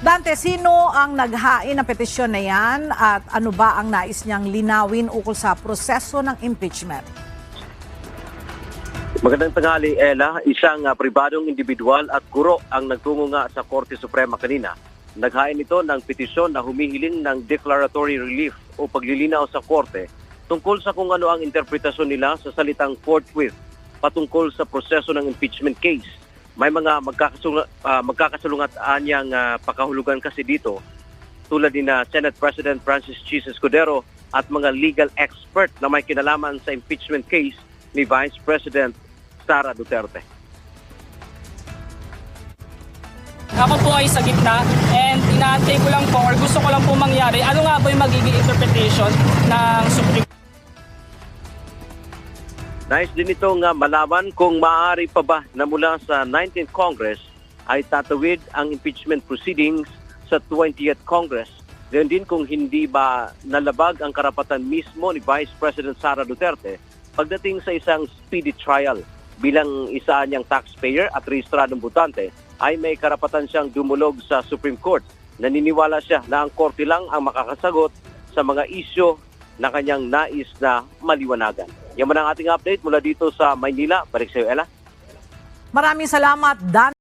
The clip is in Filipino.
Dante, sino ang naghain ng petisyon na yan at ano ba ang nais niyang linawin ukol sa proseso ng impeachment? Magandang tanghali, Ella. Isang pribadong individual at guro ang nagtungo nga sa Korte Suprema kanina. Naghain ito ng petisyon na humihiling ng declaratory relief o paglilinaw sa Korte tungkol sa kung ano ang interpretasyon nila sa salitang forthwith patungkol sa proseso ng impeachment case. May mga magkakasalungat-anyang pakahulugan kasi dito tulad ni na Senate President Francis Chis Escudero at mga legal expert na may kinalaman sa impeachment case ni Vice President Sara Duterte. Ako po ay sa gitna and inaantay ko lang po or gusto ko lang po mangyari. Ano nga ba yung magiging interpretation ng Supreme Court? Nais din itong malaman kung maaari pa ba na mula sa 19th Congress ay tatawid ang impeachment proceedings sa 20th Congress. Gayon din kung hindi ba nalabag ang karapatan mismo ni Vice President Sara Duterte pagdating sa isang speedy trial. Bilang isa niyang taxpayer at rehistradong botante ay may karapatan siyang dumulog sa Supreme Court. Naniniwala siya na ang korte lang ang makakasagot sa mga isyu na kanyang nais na maliwanagan. Yan man ang ating update mula dito sa Maynila. Balik sa iyo, Ella. Maraming salamat, Dan.